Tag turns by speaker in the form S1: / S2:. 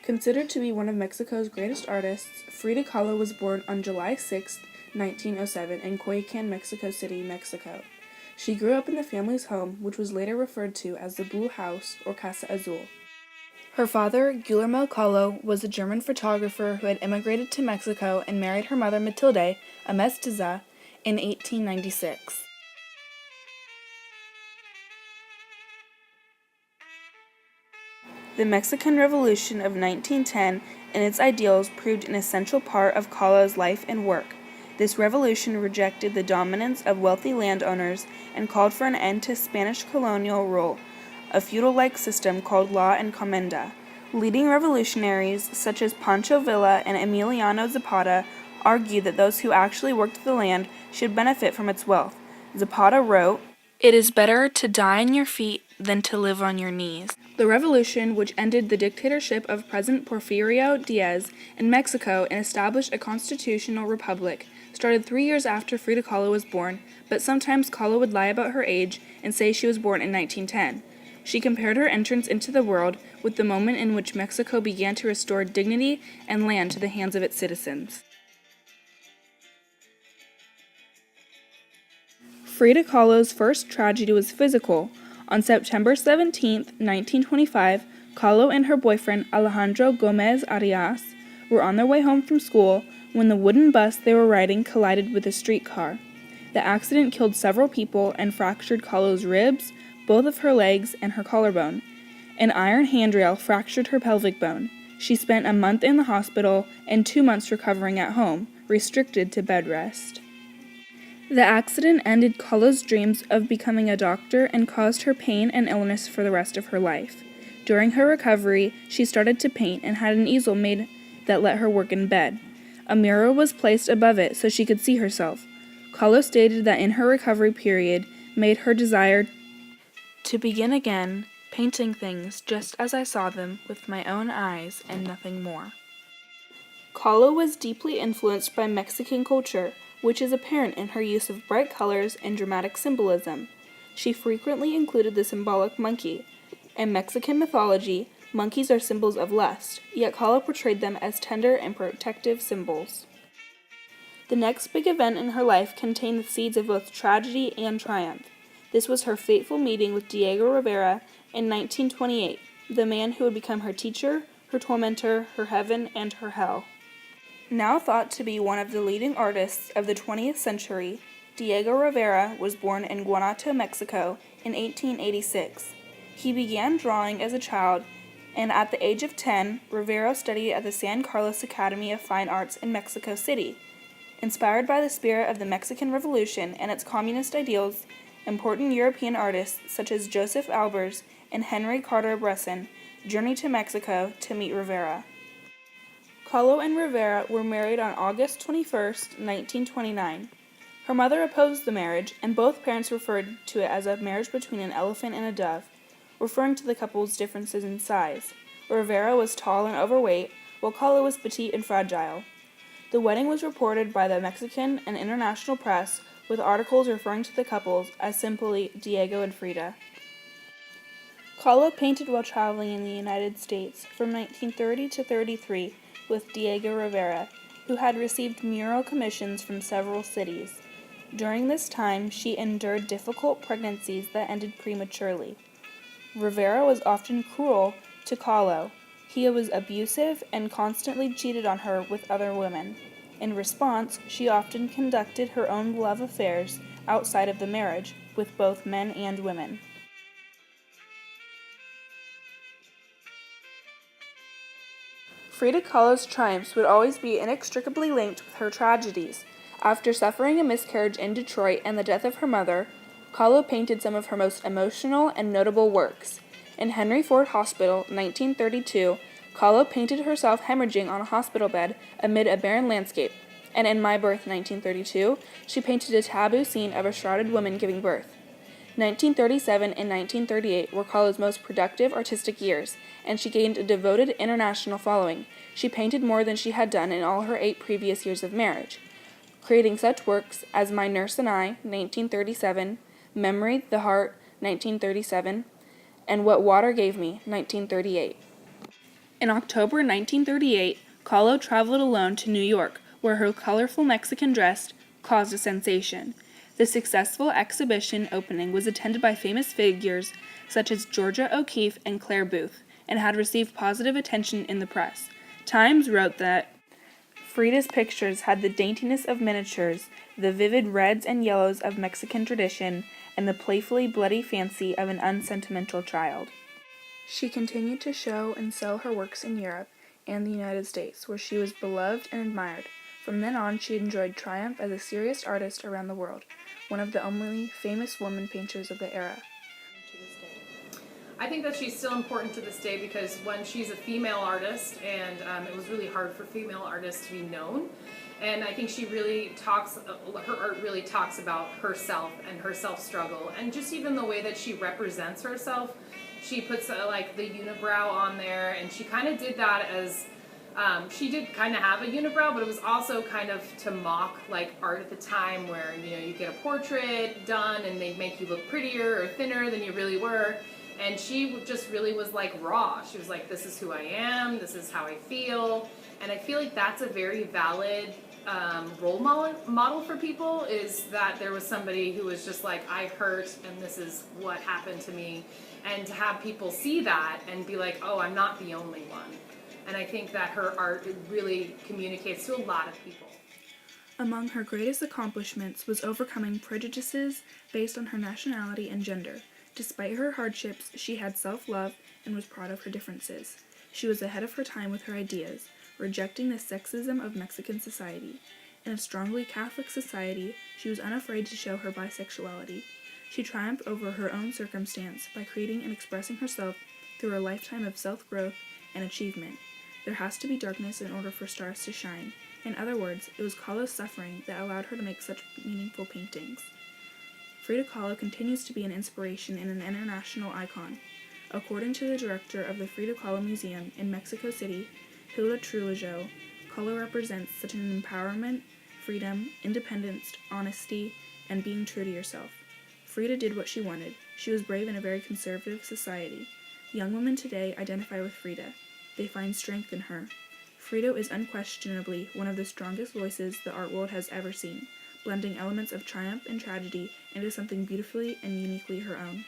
S1: Considered to be one of Mexico's greatest artists, Frida Kahlo was born on July 6, 1907 in Coyoacán, Mexico City, Mexico. She grew up in the family's home, which was later referred to as the Blue House or Casa Azul. Her father, Guillermo Kahlo, was a German photographer who had immigrated to Mexico and married her mother Matilde, a mestiza, in 1896. The Mexican Revolution of 1910 and its ideals proved an essential part of Kahlo's life and work. This revolution rejected the dominance of wealthy landowners and called for an end to Spanish colonial rule, a feudal-like system called law encomienda. Leading revolutionaries such as Pancho Villa and Emiliano Zapata argued that those who actually worked the land should benefit from its wealth. Zapata wrote, "It is better to die on your feet than to live on your knees." The revolution, which ended the dictatorship of President Porfirio Diaz in Mexico and established a constitutional republic, started 3 years after Frida Kahlo was born, but sometimes Kahlo would lie about her age and say she was born in 1910. She compared her entrance into the world with the moment in which Mexico began to restore dignity and land to the hands of its citizens. Frida Kahlo's first tragedy was physical. On September 17, 1925, Kahlo and her boyfriend Alejandro Gomez Arias were on their way home from school when the wooden bus they were riding collided with a streetcar. The accident killed several people and fractured Kahlo's ribs, both of her legs, and her collarbone. An iron handrail fractured her pelvic bone. She spent a month in the hospital and 2 months recovering at home, restricted to bed rest. The accident ended Kahlo's dreams of becoming a doctor and caused her pain and illness for the rest of her life. During her recovery, she started to paint and had an easel made that let her work in bed. A mirror was placed above it so she could see herself. Kahlo stated that in her recovery period made her desire to begin again, painting things just as I saw them with my own eyes and nothing more. Kahlo was deeply influenced by Mexican culture, which is apparent in her use of bright colors and dramatic symbolism. She frequently included the symbolic monkey. In Mexican mythology, monkeys are symbols of lust, yet Kahlo portrayed them as tender and protective symbols. The next big event in her life contained the seeds of both tragedy and triumph. This was her fateful meeting with Diego Rivera in 1928, the man who would become her teacher, her tormentor, her heaven, and her hell. Now thought to be one of the leading artists of the 20th century, Diego Rivera was born in Guanajuato, Mexico in 1886. He began drawing as a child, and at the age of 10, Rivera studied at the San Carlos Academy of Fine Arts in Mexico City. Inspired by the spirit of the Mexican Revolution and its communist ideals, important European artists such as Joseph Albers and Henry Carter-Bresson journeyed to Mexico to meet Rivera. Kahlo and Rivera were married on August 21, 1929. Her mother opposed the marriage, and both parents referred to it as a marriage between an elephant and a dove, referring to the couple's differences in size. Rivera was tall and overweight, while Kahlo was petite and fragile. The wedding was reported by the Mexican and international press, with articles referring to the couples as simply Diego and Frida. Kahlo painted while traveling in the United States from 1930 to 33 with Diego Rivera, who had received mural commissions from several cities. During this time, she endured difficult pregnancies that ended prematurely. Rivera was often cruel to Kahlo. He was abusive and constantly cheated on her with other women. In response, she often conducted her own love affairs outside of the marriage with both men and women. Frida Kahlo's triumphs would always be inextricably linked with her tragedies. After suffering a miscarriage in Detroit and the death of her mother, Kahlo painted some of her most emotional and notable works. In Henry Ford Hospital, 1932, Kahlo painted herself hemorrhaging on a hospital bed amid a barren landscape, and in My Birth, 1932, she painted a taboo scene of a shrouded woman giving birth. 1937 and 1938 were Kahlo's most productive artistic years, and she gained a devoted international following. She painted more than she had done in all her 8 previous years of marriage, creating such works as My Nurse and I, 1937, Memory, the Heart, 1937, and What Water Gave Me, 1938. In October 1938, Kahlo traveled alone to New York, where her colorful Mexican dress caused a sensation. The successful exhibition opening was attended by famous figures such as Georgia O'Keeffe and Claire Booth, and had received positive attention in the press. Times wrote that Frida's pictures had the daintiness of miniatures, the vivid reds and yellows of Mexican tradition, and the playfully bloody fancy of an unsentimental child. She continued to show and sell her works in Europe and the United States, where she was beloved and admired. From then on, she enjoyed triumph as a serious artist around the world, one of the only famous woman painters of the era.
S2: I think that she's still important to this day because when she's a female artist, and it was really hard for female artists to be known, and I think she really talks, her art really talks about herself and her self-struggle, and just even the way that she represents herself. She puts like the unibrow on there, and she kind of did that as, she did kind of have a unibrow, but it was also kind of to mock like art at the time where, you know, you get a portrait done and they make you look prettier or thinner than you really were. And she just really was like raw. She was like, this is who I am, this is how I feel. And I feel like that's a very valid role model for people, is that there was somebody who was just like, I hurt and this is what happened to me. And to have people see that and be like, oh, I'm not the only one. And I think that her art really communicates to a lot of people.
S1: Among her greatest accomplishments was overcoming prejudices based on her nationality and gender. Despite her hardships, she had self-love and was proud of her differences. She was ahead of her time with her ideas, rejecting the sexism of Mexican society. In a strongly Catholic society, she was unafraid to show her bisexuality. She triumphed over her own circumstance by creating and expressing herself through a lifetime of self-growth and achievement. There has to be darkness in order for stars to shine. In other words, it was Kahlo's suffering that allowed her to make such meaningful paintings. Frida Kahlo continues to be an inspiration and an international icon. According to the director of the Frida Kahlo Museum in Mexico City, Hilda Trujillo, Kahlo represents such an empowerment, freedom, independence, honesty, and being true to yourself. Frida did what she wanted. She was brave in a very conservative society. Young women today identify with Frida. They find strength in her. Frida is unquestionably one of the strongest voices the art world has ever seen, blending elements of triumph and tragedy into something beautifully and uniquely her own.